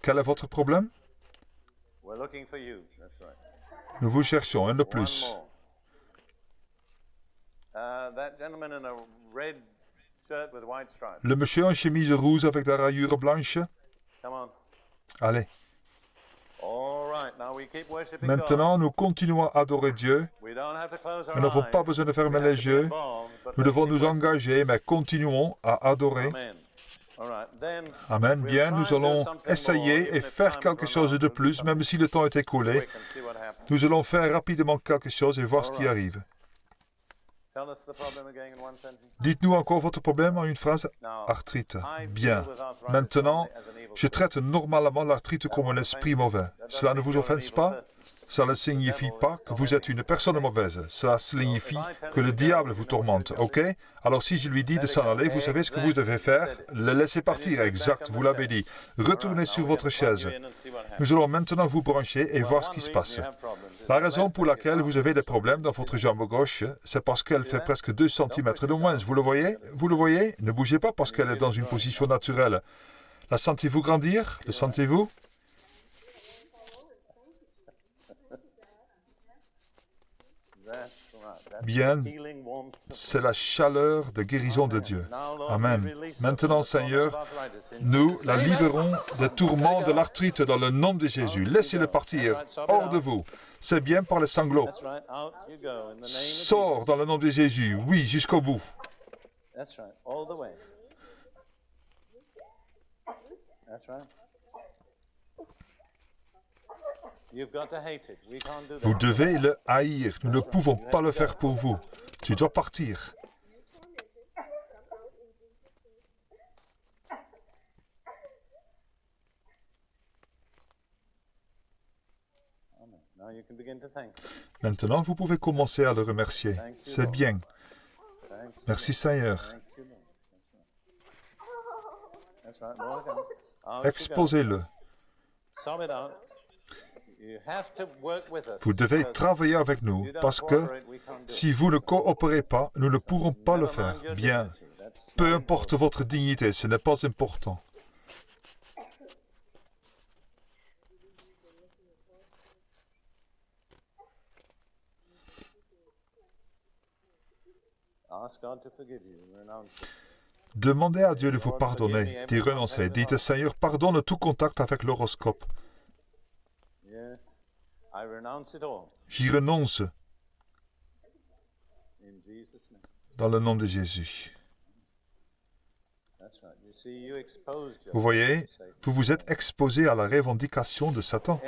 Quel est votre problème? Nous vous cherchons, un de plus. Le monsieur en chemise rouge avec des rayures blanches. Allez. Maintenant, nous continuons à adorer Dieu. Nous n'avons pas besoin de fermer les yeux. Nous devons nous engager, mais continuons à adorer. Amen. Bien, nous allons essayer et faire quelque chose de plus, même si le temps est écoulé. Nous allons faire rapidement quelque chose et voir ce qui arrive. Dites-nous encore votre problème en une phrase. Arthrite. Bien. Maintenant, je traite normalement l'arthrite comme un esprit mauvais. Cela ne vous offense pas? Cela ne signifie pas que vous êtes une personne mauvaise. Cela signifie que le diable vous tourmente, ok? Alors si je lui dis de s'en aller, vous savez ce que vous devez faire? Le laisser partir, exact, vous l'avez dit. Retournez sur votre chaise. Nous allons maintenant vous brancher et voir ce qui se passe. La raison pour laquelle vous avez des problèmes dans votre jambe gauche, c'est parce qu'elle fait presque 2 cm de moins. Vous le voyez? Vous le voyez? Ne bougez pas parce qu'elle est dans une position naturelle. La sentez-vous grandir? Le sentez-vous? Bien, c'est la chaleur de guérison de Dieu. Amen. Maintenant, Seigneur, nous la libérons des tourments de l'arthrite dans le nom de Jésus. Laissez-le partir hors de vous. C'est bien par les sanglots. Sors dans le nom de Jésus. Oui, jusqu'au bout. Vous devez le haïr. Nous ne pouvons pas le faire pour vous. Tu dois partir. Maintenant, vous pouvez commencer à le remercier. C'est bien. Merci Seigneur. Exposez-le. Vous devez travailler avec nous, parce que si vous ne coopérez pas, nous ne pourrons pas le faire. Bien. Peu importe votre dignité, ce n'est pas important. Demandez à Dieu de vous pardonner, d'y renoncer. Dites, Seigneur, pardonne tout contact avec l'horoscope. J'y renonce. Dans le nom de Jésus. Vous voyez, vous vous êtes exposé à la revendication de Satan.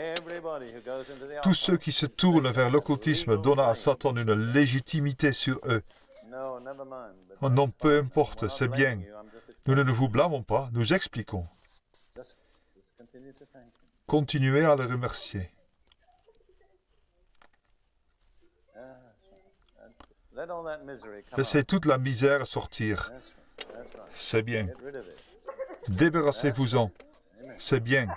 Tous ceux qui se tournent vers l'occultisme donnent à Satan une légitimité sur eux. Oh non, peu importe, c'est bien. Nous ne vous blâmons pas, nous expliquons. Continuez à le remercier. Laissez toute la misère sortir. C'est bien. Débarrassez-vous-en. C'est bien.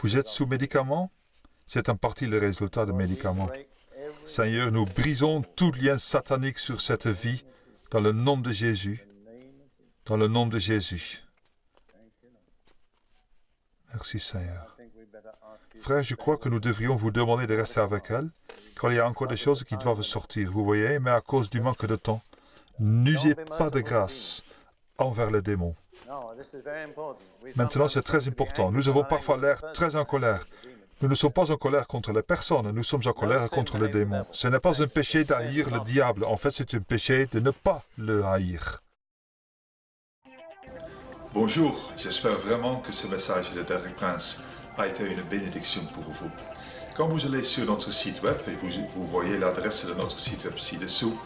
Vous êtes sous médicaments? C'est en partie le résultat de médicaments. Seigneur, nous brisons tout lien satanique sur cette vie dans le nom de Jésus. Dans le nom de Jésus. Merci Seigneur. Frère, je crois que nous devrions vous demander de rester avec elle, car il y a encore des choses qui doivent sortir, vous voyez, mais à cause du manque de temps, n'usez pas de grâce envers le démon. Maintenant, c'est très important. Nous avons parfois l'air très en colère. Nous ne sommes pas en colère contre les personnes, nous sommes en colère contre le démon. Ce n'est pas un péché d'haïr le diable, en fait, c'est un péché de ne pas le haïr. Bonjour, j'espère vraiment que ce message de Derek Prince a été une bénédiction pour vous. Quand vous allez sur notre site web, et vous voyez l'adresse de notre site web ci-dessous,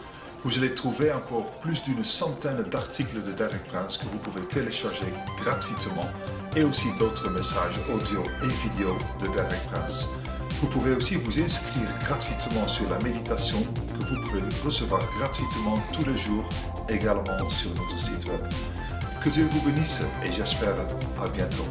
Vous allez trouver encore plus d'une centaine d'articles de Derek Prince que vous pouvez télécharger gratuitement et aussi d'autres messages audio et vidéo de Derek Prince. Vous pouvez aussi vous inscrire gratuitement sur la méditation que vous pouvez recevoir gratuitement tous les jours également sur notre site web. Que Dieu vous bénisse et j'espère à bientôt.